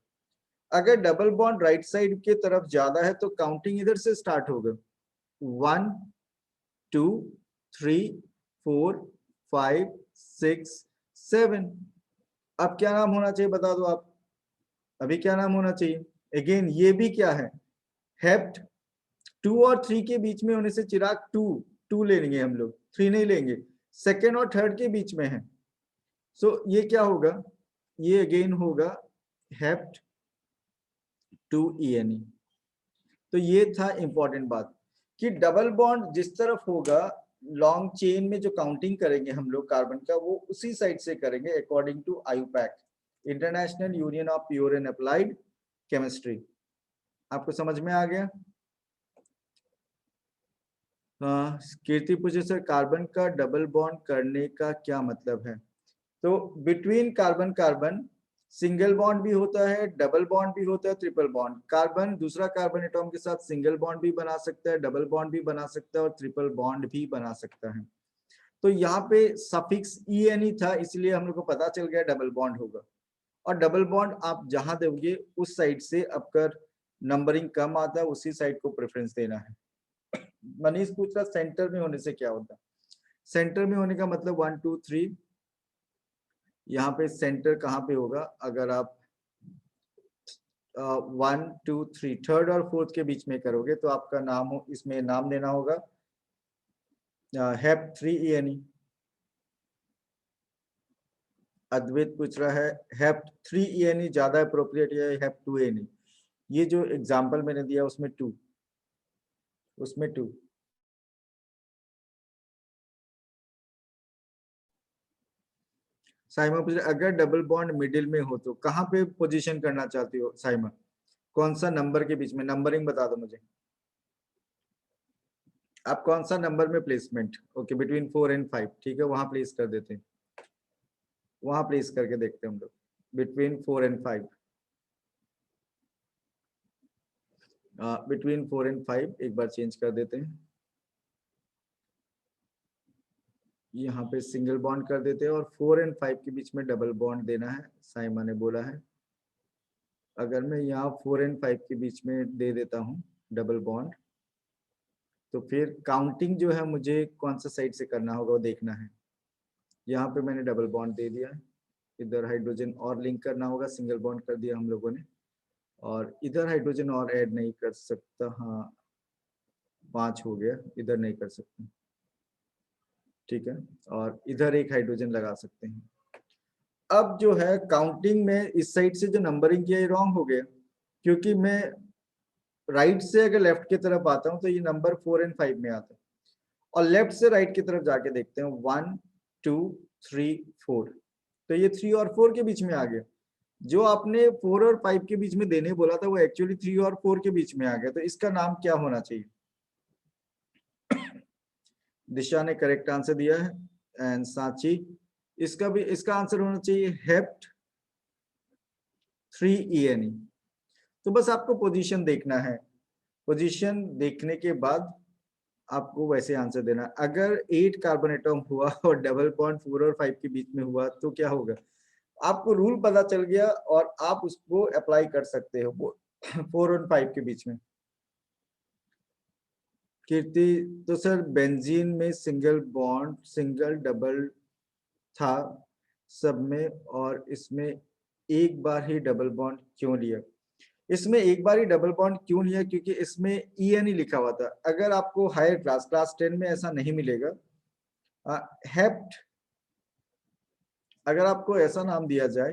[SPEAKER 1] अगर डबल बॉन्ड राइट साइड के तरफ ज्यादा है तो काउंटिंग इधर से स्टार्ट होगा, 1 2 3 4 5 6 7। अब क्या नाम होना चाहिए बता दो आप, अभी क्या नाम होना चाहिए? अगेन ये भी क्या है, हेप्ट 2 और 3 के बीच में होने से चिराग 2 ले लेंगे हम लोग, 3 नहीं लेंगे, सेकेंड और थर्ड के बीच में है। सो ये क्या होगा? ये अगेन होगा हेप्ट 2 ENE। तो ये था इंपॉर्टेंट बात कि डबल बॉन्ड जिस तरफ होगा लॉन्ग चेन में जो काउंटिंग करेंगे हम लोग कार्बन का वो उसी साइड से करेंगे according to IUPAC, international union of pure and applied chemistry. आपको समझ में आ गया? कीर्ति पूछे सर कार्बन का डबल बॉन्ड करने का क्या मतलब है? तो between carbon carbon single bond भी होता है, डबल बॉन्ड भी होता है, ट्रिपल बॉन्ड। कार्बन दूसरा कार्बन एटॉम के साथ सिंगल बॉन्ड भी बना सकता है, डबल बॉन्ड भी बना सकता है और ट्रिपल बॉन्ड भी बना सकता है। तो यहाँ पे सफिक्स ENE था इसलिए हम लोग को पता चल गया डबल बॉन्ड होगा। और डबल बॉन्ड आप जहां दोगे उस साइड से आपका नंबरिंग कम आता है, उसी साइड को प्रेफरेंस देना है। मनीष पूछ रहा सेंटर में होने से क्या होता है? सेंटर में होने का मतलब 1 2 3, यहाँ पे सेंटर कहाँ पे होगा? अगर आप 1 2 3 थर्ड और फोर्थ के बीच में करोगे तो आपका नाम हो, इसमें नाम देना होगा हेप 3 ENE। अद्वैत पूछ रहा है हेप 3 ENE ज्यादा अप्रोप्रिएट है हेप 2 ENE? ये जो एग्जाम्पल मैंने दिया उसमें 2 साइमा पूछ रहा अगर डबल बॉन्ड मिडिल में हो तो कहाँ पे पोजीशन करना चाहती हो साइमा? कौन सा नंबर के बीच में? नंबरिंग बता दो मुझे, आप कौन सा नंबर में प्लेसमेंट? ओके बिटवीन 4 and 5, ठीक है वहां प्लेस कर देते हैं, वहां प्लेस करके देखते हैं हम लोग बिटवीन 4 and 5। बिटवीन 4 and 5 एक बार चेंज कर देते हैं, यहाँ पे सिंगल बॉन्ड कर देते हैं और 4 and 5 के बीच में डबल बॉन्ड देना है, साइमा ने बोला है। अगर मैं यहाँ 4 and 5 के बीच में दे देता हूँ डबल बॉन्ड, तो फिर काउंटिंग जो है मुझे कौन सा साइड से करना होगा वो देखना है। यहाँ पे मैंने डबल बॉन्ड दे दिया है, इधर हाइड्रोजन और लिंक करना होगा, सिंगल बॉन्ड कर दिया हम लोगों ने, और इधर हाइड्रोजन और ऐड नहीं कर सकता, हाँ 5 हो गया, इधर नहीं कर सकते, ठीक है, और इधर एक हाइड्रोजन लगा सकते हैं। अब जो है काउंटिंग में इस साइड से जो नंबरिंग किया ये रॉन्ग हो गया, क्योंकि मैं राइट से अगर लेफ्ट की तरफ आता हूँ तो ये नंबर 4 and 5 में आता है, और लेफ्ट से राइट की तरफ जाके देखते हैं 1 2 3 4, तो ये 3 और 4 के बीच में आ गया। जो आपने 4 और 5 के बीच में देने बोला था वो एक्चुअली 3 और 4 के बीच में आ गया, तो इसका नाम क्या होना चाहिए? दिशा ने करेक्ट आंसर दिया है एंड सांची, इसका आंसर होना चाहिए हेप्ट 3 ENE। तो बस आपको पोजीशन देखना है, पोजीशन देखने के बाद आपको वैसे आंसर देना। अगर 8 कार्बन एटॉम हुआ और डबल बॉन्ड 4 और 5 के बीच में हुआ तो क्या होगा? आपको रूल पता चल गया और आप उसको अप्लाई कर सकते हो 4 और 5 के बीच में। कीर्ति तो सर बेंजीन में सिंगल बॉन्ड सिंगल डबल था सब में, और इसमें एक बार ही डबल बॉन्ड क्यों लिया? इसमें एक बार ही डबल बॉन्ड क्यों लिया? क्योंकि इसमें ENE लिखा हुआ था। अगर आपको हायर क्लास 10 में ऐसा नहीं मिलेगा, हेप्ट, अगर आपको ऐसा नाम दिया जाए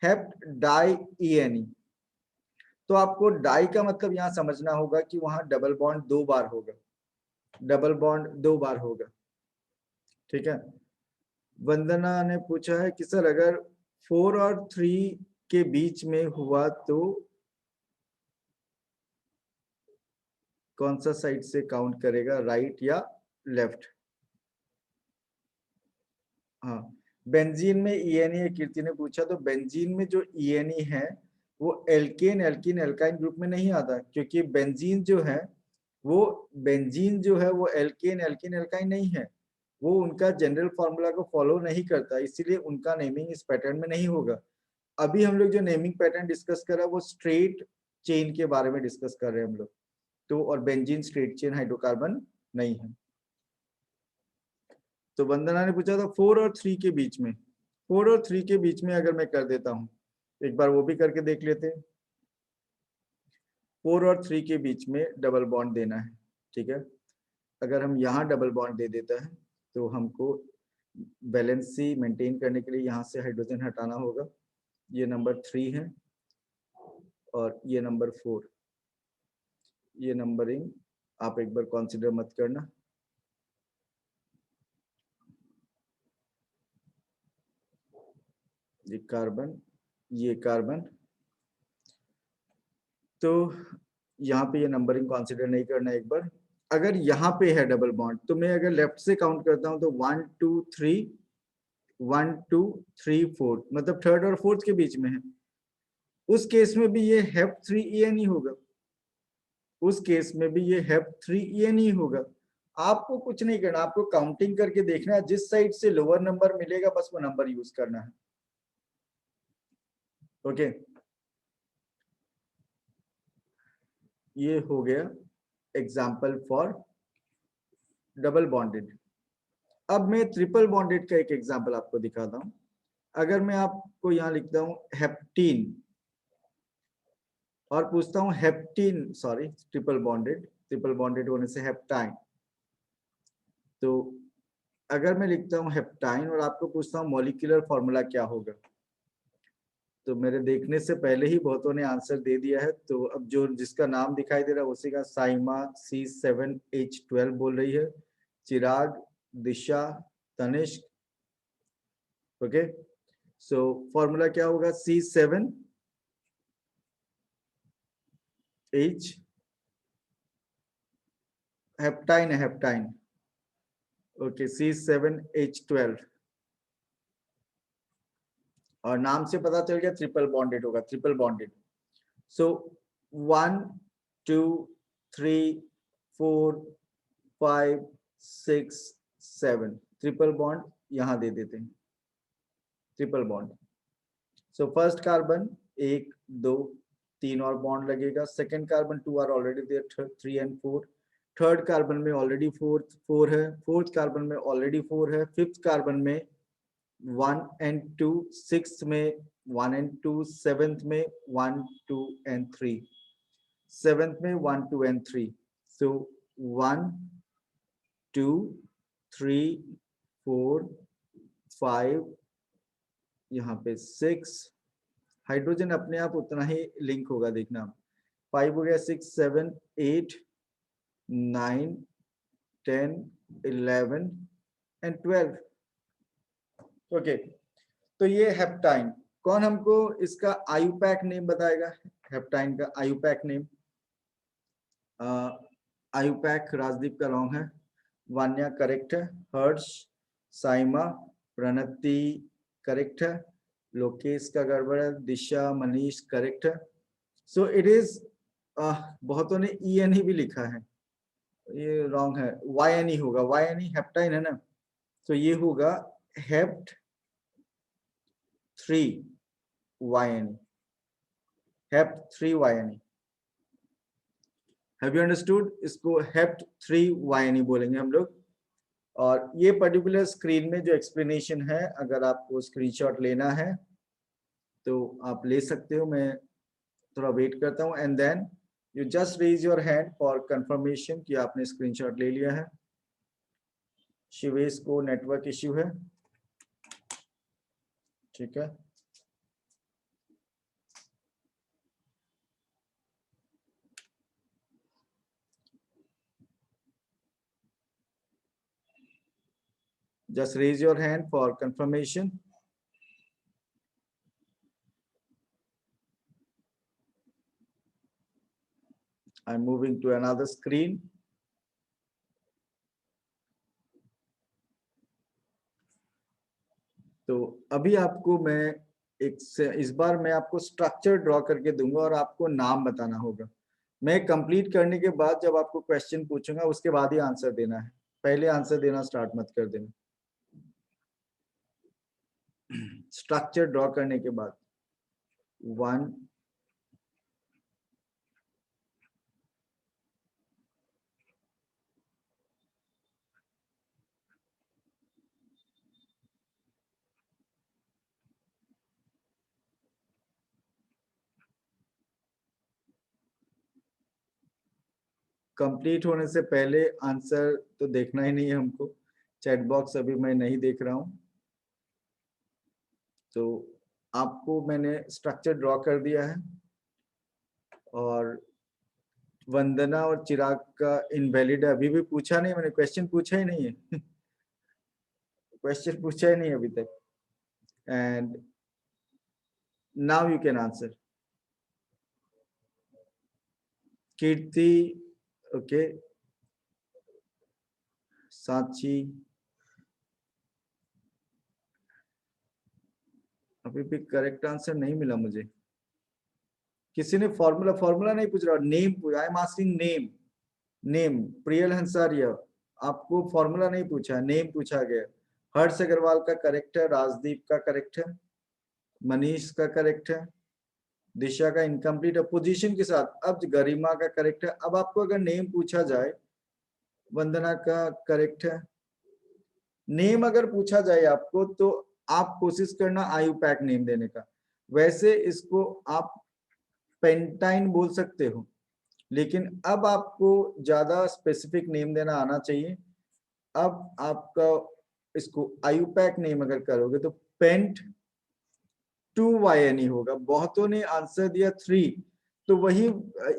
[SPEAKER 1] हेप्ट डाई ENE, तो आपको डाई का मतलब यहाँ समझना होगा कि वहां डबल बॉन्ड 2 बार होगा, डबल बॉन्ड 2 बार होगा, ठीक है। वंदना ने पूछा है कि सर अगर 4 और 3 के बीच में हुआ तो कौन सा साइड से काउंट करेगा, राइट या लेफ्ट? हाँ, बेंजीन में ENE कीर्ति ने पूछा, तो बेंजीन में जो ENE है वो एल्केन एल्कीन एल्काइन ग्रुप में नहीं आता, क्योंकि बेंजीन जो है वो एल्केन एल्कीन एल्काइन नहीं है, वो उनका जनरल फॉर्मूला को फॉलो नहीं करता, इसीलिए उनका नेमिंग इस पैटर्न में नहीं होगा। अभी हम लोग जो नेमिंग पैटर्न डिस्कस कर रहे हैं वो स्ट्रेट चेन के बारे में डिस्कस कर रहे हैं हम लोग, तो और बेंजीन स्ट्रेट चेन हाइड्रोकार्बन नहीं है। तो वंदना ने पूछा था 4 और 3 के बीच में, 4 और 3 के बीच में अगर मैं कर देता हूं, एक बार वो भी करके देख लेते हैं। 4 और 3 के बीच में डबल बॉन्ड देना है, ठीक है। अगर हम यहाँ डबल बॉन्ड दे देता है तो हमको बैलेंसी मेंटेन करने के लिए यहाँ से हाइड्रोजन हटाना होगा, ये नंबर 3 है, और ये नंबर 4, ये नंबरिंग आप एक बार कंसीडर मत करना। ये कार्बन, ये कार्बन, तो यहाँ पे ये नंबरिंग कंसीडर नहीं करना। एक बार अगर यहाँ पे है डबल बॉन्ड, तो मैं अगर लेफ्ट से काउंट करता हूँ तो 1 2 3, 1 2 3 4, मतलब थर्ड और फोर्थ के बीच में है। उस केस में भी ये Hep3En ही होगा, उस केस में भी ये Hep3En ही होगा। आपको कुछ नहीं करना, आपको काउंटिंग करके देखना है, जिस साइड से लोअर नंबर मिलेगा बस वो नंबर यूज करना है। ओके, ये हो गया एग्जाम्पल फॉर डबल बॉन्डेड। अब मैं ट्रिपल बॉन्डेड का एक एग्जाम्पल आपको दिखाता हूं। अगर मैं आपको यहां लिखता हूं हेप्टीन और पूछता हूं हेप्टीन, सॉरी ट्रिपल बॉन्डेड होने से हेप्टाइन, तो अगर मैं लिखता हूं हेप्टाइन और आपको पूछता हूं मॉलिक्यूलर फॉर्मूला क्या होगा, तो मेरे देखने से पहले ही बहुतों ने आंसर दे दिया है। तो अब जो जिसका नाम दिखाई दे रहा है उसी का, साइमा C7H12 बोल रही है, चिराग, दिशा, तनिष्क। ओके, सो फॉर्मूला क्या होगा, C7H, हेप्टाइन है हेप्टाइन। ओके, C7H12, और नाम से पता चल गया ट्रिपल बॉन्डेड होगा, triple bonded. So 1 2 3 4 5 6 7, triple bond यहां दे देते हैं, triple bond. So first carbon 1 2 3 और बॉन्ड लगेगा, second carbon 2 are already there, 3 and 4, third carbon में ऑलरेडी 4 है, फोर्थ कार्बन में ऑलरेडी 4 है, फिफ्थ कार्बन में 1 and 2, सिक्स्थ में 1 and 2, सेवेंथ में 1 2 and 3, सेवेंथ में 1 2 and 3, so 1 2 3 4 5, यहाँ पे 6, हाइड्रोजन अपने आप उतना ही लिंक होगा, देखना 5 हो गया, 6 7 8 9 10 11 and 12। ओके, तो ये हेप्टाइन। कौन हमको इसका आयुपैक नेम बताएगा, हेप्टाइन का आयुपैक नेम? आयुपैक राजदीप का रॉन्ग है, वान्या करेक्ट है, हर्ष, साइमा, प्रणति करेक्ट है, लोकेश का गड़बड़ है, दिशा, मनीष करेक्ट है। सो इट इज, बहुतों ने EN ही भी लिखा है, ये रॉन्ग है, YN ही होगा, YN ही हेप्टाइन है ना, तो ये होगा hept 3YN, Hep3YN। Have you understood? इसको Hep3YN बोलेंगे हम लोग। और ये पर्टिकुलर स्क्रीन में जो एक्सप्लेनेशन है, अगर आपको स्क्रीनशॉट लेना है तो आप ले सकते हो, मैं थोड़ा वेट करता हूँ, and then you just raise your hand for confirmation कि आपने स्क्रीनशॉट ले लिया है। शिवेश को नेटवर्क इश्यू है, ठीक है। Just raise your hand for confirmation. I'm moving to another screen. तो अभी आपको मैं इस बार मैं आपको स्ट्रक्चर ड्रॉ करके दूंगा और आपको नाम बताना होगा। मैं कंप्लीट करने के बाद जब आपको क्वेश्चन पूछूंगा उसके बाद ही आंसर देना है, पहले आंसर देना स्टार्ट मत कर देना। स्ट्रक्चर ड्रॉ करने के बाद 1 कंप्लीट होने से पहले आंसर तो देखना ही नहीं है हमको, चैट बॉक्स अभी मैं नहीं देख रहा हूं। तो आपको मैंने स्ट्रक्चर ड्रॉ कर दिया है, और वंदना और चिराग का इनवैलिड है, अभी भी पूछा नहीं मैंने, क्वेश्चन पूछा ही नहीं है क्वेश्चन पूछा ही नहीं अभी तक। And now you can answer. Kirti, okay, साची, अभी भी करेक्ट आंसर नहीं मिला मुझे। किसी ने फॉर्मूला फॉर्मूला नहीं पूछ रहा, name, I am asking name. Name, Priyal Hansaria, आपको फॉर्मूला नहीं पूछा, नेम पूछा गया। हर्ष अग्रवाल का करेक्ट है, राजदीप का करेक्ट है, मनीष का करेक्ट है, दिशा का इनकम्प्लीट है पोजीशन के साथ। अब गरिमा का करेक्ट है। अब आपको अगर नेम पूछा जाए, वंदना का करेक्ट है। नेम अगर पूछा जाए आपको तो आप कोशिश करना आयुपैक नेम देने का। वैसे इसको आप पेंटाइन बोल सकते हो, लेकिन अब आपको ज्यादा स्पेसिफिक नेम देना आना चाहिए। अब आपका इसको आयुपैक नेम अगर करोगे तो पेंट 2YNE होगा। बहुतों ने आंसर दिया 3, तो वही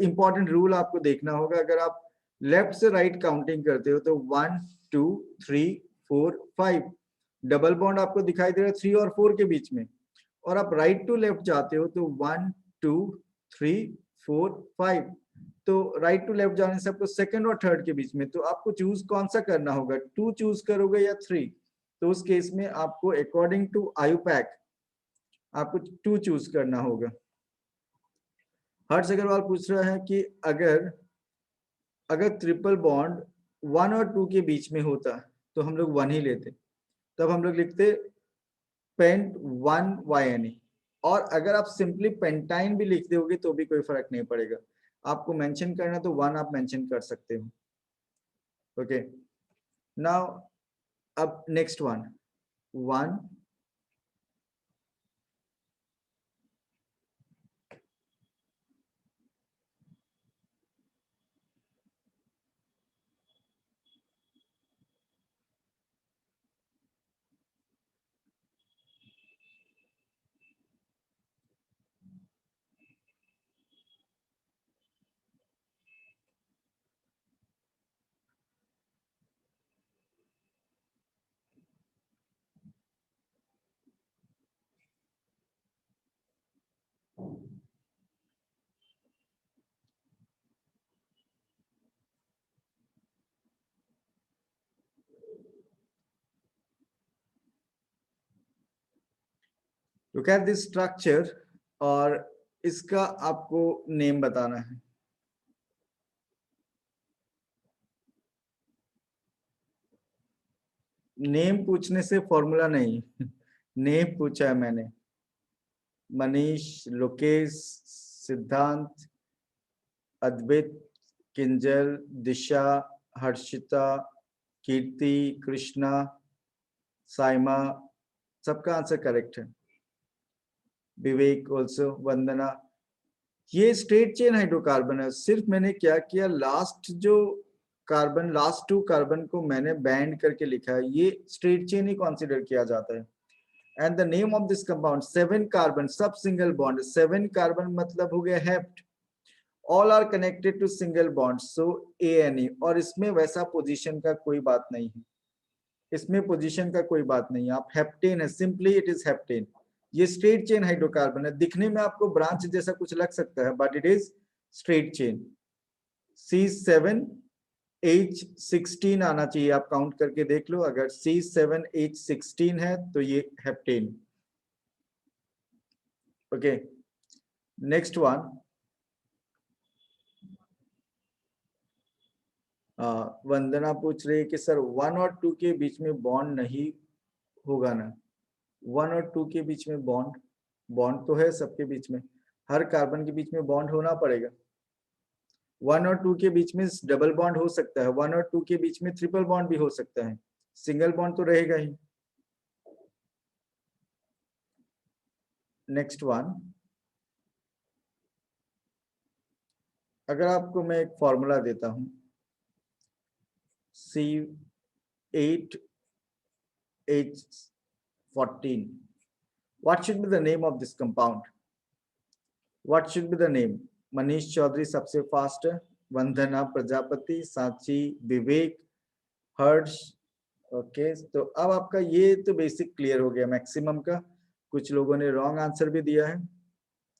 [SPEAKER 1] इंपॉर्टेंट रूल आपको देखना होगा। अगर आप लेफ्ट से राइट काउंटिंग करते हो तो 1 2 3 4 5, डबल बॉन्ड आपको दिखाई दे रहा है 3 और 4 के बीच में। और आप राइट टू लेफ्ट जाते हो तो 1 2 3 4 5, तो राइट टू लेफ्ट जाने से आपको सेकंड और थर्ड के बीच में। तो आपको चूज कौन सा करना होगा, 2 चूज करोगे या 3? तो उस केस में आपको अकॉर्डिंग टू आयुपैक आपको 2 चूज करना होगा। हर्ष अग्रवाल पूछ रहा है कि अगर अगर ट्रिपल बॉन्ड 1 और 2 के बीच में होता तो हम लोग 1 ही लेते, तब हम लोग लिखते पेंट 1YNE। और अगर आप सिंपली पेंटाइन भी लिख दोगे तो भी कोई फर्क नहीं पड़ेगा। आपको मेंशन करना तो 1 आप मेंशन कर सकते हो। ओके, नाउ अब next one, 1 look at this structure और इसका आपको नेम बताना है। नेम पूछने से फॉर्मूला नहीं नेम पूछा है मैंने। मनीष, लोकेश, सिद्धांत, अद्वैत, किंजल, दिशा, हर्षिता, कीर्ति, कृष्णा, साइमा, सबका आंसर करेक्ट है। विवेक ऑल्सो, वंदना। ये स्ट्रेट चेन हाइड्रोकार्बन है। सिर्फ मैंने क्या किया, लास्ट जो कार्बन, लास्ट 2 कार्बन को मैंने बैंड करके लिखा है, ये स्ट्रेट चेन ही कंसीडर किया जाता है। And the name of this compound, 7 carbon, सब सिंगल बॉन्ड। 7 कार्बन मतलब हो गया hept, all are connected to single bond, so ANE। और इसमें वैसा पोजीशन का कोई बात नहीं है, इसमें पोजीशन का कोई बात नहीं है। आप हेप्टेन है, सिंपली इट इज हेप्टेन। ये स्ट्रेट चेन हाइड्रोकार्बन है। दिखने में आपको ब्रांच जैसा कुछ लग सकता है, but it is straight chain. C7H16 आना चाहिए, आप काउंट करके देख लो। अगर C7H16 है तो ये हेप्टेन। ओके, नेक्स्ट वन, वंदना पूछ रही है कि सर 1 और 2 के बीच में बॉन्ड नहीं होगा ना? 1 और 2 के बीच में बॉन्ड, बॉन्ड तो है सबके बीच में, हर कार्बन के बीच में बॉन्ड होना पड़ेगा। 1 और 2 के बीच में डबल बॉन्ड हो सकता है, 1 और 2 के बीच में ट्रिपल बॉन्ड भी हो सकता है, सिंगल बॉन्ड तो रहेगा ही। नेक्स्ट वन, अगर आपको मैं एक फॉर्मूला देता हूं, C8H14, what should be the name of this compound? What should be the name? Manish Chaudhary सबसे फास्ट है, वंदना प्रजापति, सांची विवेक, हर्ष। ओके, तो अब आपका ये तो बेसिक क्लियर हो गया मैक्सिमम का। कुछ लोगों ने रॉन्ग आंसर भी दिया है,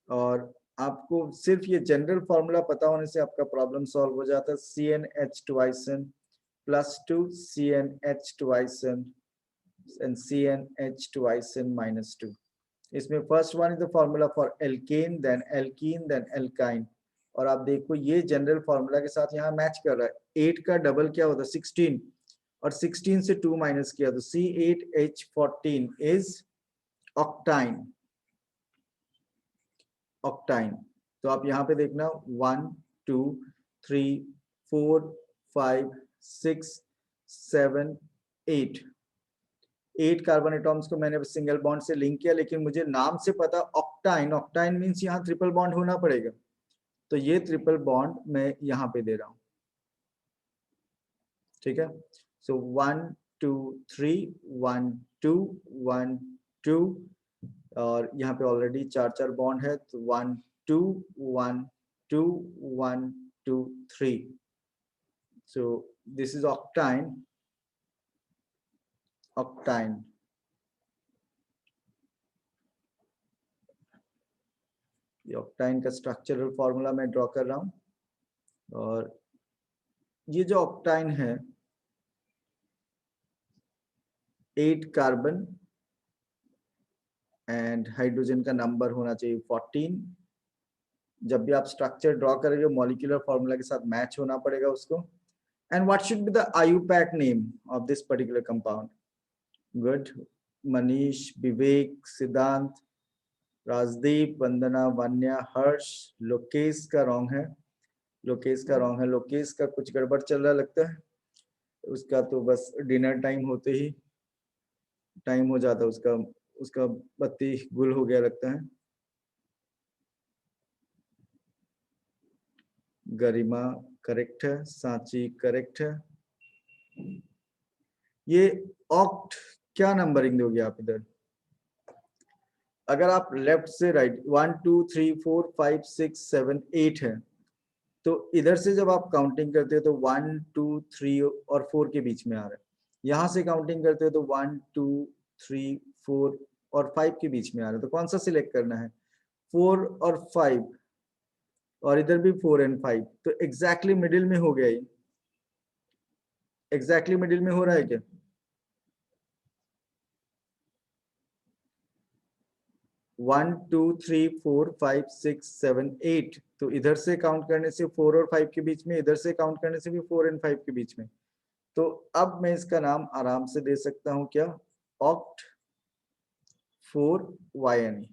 [SPEAKER 1] और आपको सिर्फ ये जनरल फॉर्मूला पता होने से आपका प्रॉब्लम सॉल्व हो जाता है। CnH twice n plus 2 CnH twice n and CnH twice n minus 2. इसमें first one is the formula for alkane, then alkene, then alkyne. और आप देखो ये जनरल फॉर्मूला के साथ यहाँ मैच कर रहा है। 8 का डबल क्या होता है? 16, और 16 से 2 माइनस किया तो C8H14 इज ऑक्टाइन। ऑक्टाइन। तो आप यहाँ पे देखना 1 2 3 4 5 6 7 8 8 कार्बन एटॉम्स को मैंने सिंगल बॉन्ड से लिंक किया, लेकिन मुझे नाम से पता ऑक्टाइन। ऑक्टाइन मीन्स यहाँ ट्रिपल बॉन्ड होना पड़ेगा, तो ये ट्रिपल बॉन्ड मैं यहाँ पे दे रहा हूँ। ठीक है, सो 1 2 3 1 2 1 2, और यहाँ पे ऑलरेडी 4 बॉन्ड है, तो 1 2 1 2 1 2 3। So this is octyne. Octyne. ये ऑक्टाइन का स्ट्रक्चरल फॉर्मूला मैं ड्रॉ कर रहा हूँ। और ये जो ऑक्टाइन है 8 कार्बन एंड हाइड्रोजन का नंबर होना चाहिए 14। जब भी आप स्ट्रक्चर ड्रॉ करेंगे मॉलिक्यूलर फॉर्मूला के साथ मैच होना पड़ेगा उसको। And what should be the IUPAC name of this particular compound? Good, Manish, Vivek, Siddhant, Rajdeep, वंदना, वन्या, हर्ष। लोकेश का रॉन्ग है। लोकेश का रॉन्ग है। लोकेश का कुछ गड़बड़ चल रहा लगता है। उसका तो बस डिनर टाइम होते ही टाइम हो जाता है उसका। उसका बत्ती गुल हो गया लगता है। गरिमा करेक्ट है। सांची करेक्ट है। ये ऑक्ट क्या नंबरिंग दोगे आप इधर? अगर आप लेफ्ट से राइट 1 2 3 4 5 6 7 8 है, तो इधर से जब आप काउंटिंग करते हो तो 1 2 3 और 4 के बीच में आ रहा है। यहां से काउंटिंग करते हो तो 1 2 3 4 और 5 के बीच में आ रहा है। तो कौन सा सिलेक्ट करना है? 4 और 5, और इधर भी 4 एंड 5, तो एग्जैक्टली मिडिल में हो गया। ये एग्जैक्टली मिडिल में हो रहा है क्या? वन टू थ्री फोर 5 6 7 8, तो इधर से काउंट करने से 4 और 5 के बीच में, इधर से काउंट करने से भी 4 एंड 5 के बीच में। तो अब मैं इसका नाम आराम से दे सकता हूं क्या? Oct 4YN।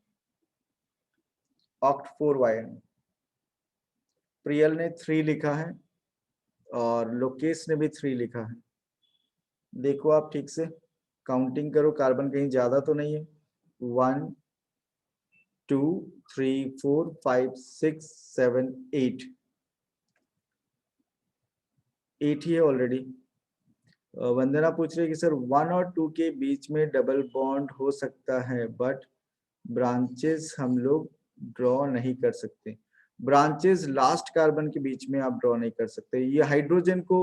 [SPEAKER 1] Oct 4YN। Priyal ने 3 लिखा है और लोकेश ने भी 3 लिखा है। देखो आप ठीक से काउंटिंग करो, कार्बन कहीं ज्यादा तो नहीं है। 1 2 3 4 5 6 7 8 8 ही है ऑलरेडी। वंदना पूछ रही है कि सर 1 और 2 के बीच में डबल बॉन्ड हो सकता है, बट ब्रांचेस हम लोग ड्रॉ नहीं कर सकते। ब्रांचेस लास्ट कार्बन के बीच में आप ड्रॉ नहीं कर सकते। ये हाइड्रोजन को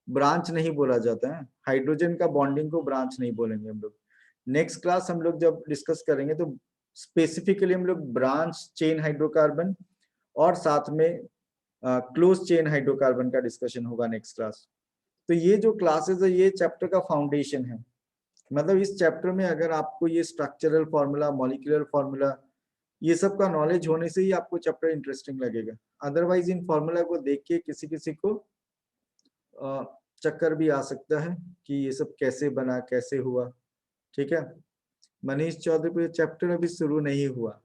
[SPEAKER 1] ब्रांच नहीं बोला जाता है। हाइड्रोजन का बॉन्डिंग को ब्रांच नहीं बोलेंगे हम लोग। नेक्स्ट क्लास हम लोग जब डिस्कस करेंगे तो स्पेसिफिकली हम लोग ब्रांच चेन हाइड्रोकार्बन और साथ में क्लोज चेन हाइड्रोकार्बन का डिस्कशन होगा नेक्स्ट क्लास। तो ये जो क्लासेस है ये चैप्टर का फाउंडेशन है। मतलब इस चैप्टर में अगर आपको ये स्ट्रक्चरल फॉर्मूला, मॉलिक्यूलर फॉर्मूला, ये सब का नॉलेज होने से ही आपको चैप्टर इंटरेस्टिंग लगेगा। अदरवाइज इन फॉर्मूला को देख के किसी किसी को चक्कर भी आ सकता है कि ये सब कैसे बना, कैसे हुआ। ठीक है, मनीष चौधरी को ये चैप्टर अभी शुरू नहीं हुआ।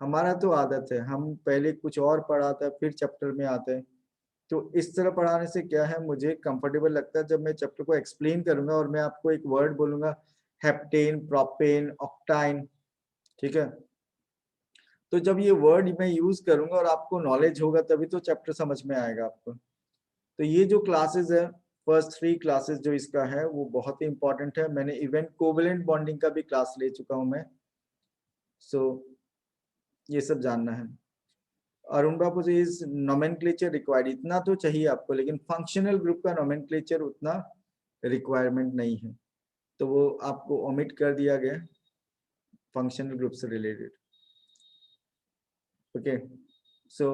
[SPEAKER 1] हमारा तो आदत है, हम पहले कुछ और पढ़ाते हैं फिर चैप्टर में आते हैं। तो इस तरह पढ़ाने से क्या है, मुझे कंफर्टेबल लगता है जब मैं चैप्टर को एक्सप्लेन करूंगा और मैं आपको एक वर्ड बोलूंगा, हेप्टेन, प्रोपेन, ऑक्टाइन। ठीक है, तो जब ये वर्ड मैं यूज करूंगा और आपको नॉलेज होगा तभी तो चैप्टर समझ में आएगा आपको। तो ये जो क्लासेस है, फर्स्ट 3 क्लासेस जो इसका है वो बहुत ही इंपॉर्टेंट है। मैंने इवेंट कोवेलेंट बॉन्डिंग का भी क्लास ले चुका हूं मैं। सो ये सब जानना है। अरुण बाबू जी इज नोमेनक्लेचर रिक्वायर्ड, इतना तो चाहिए आपको, लेकिन फंक्शनल ग्रुप का नोमेनक्लेचर उतना रिक्वायरमेंट नहीं है, तो वो आपको ओमिट कर दिया गया फंक्शनल ग्रुप से रिलेटेड। ओके, सो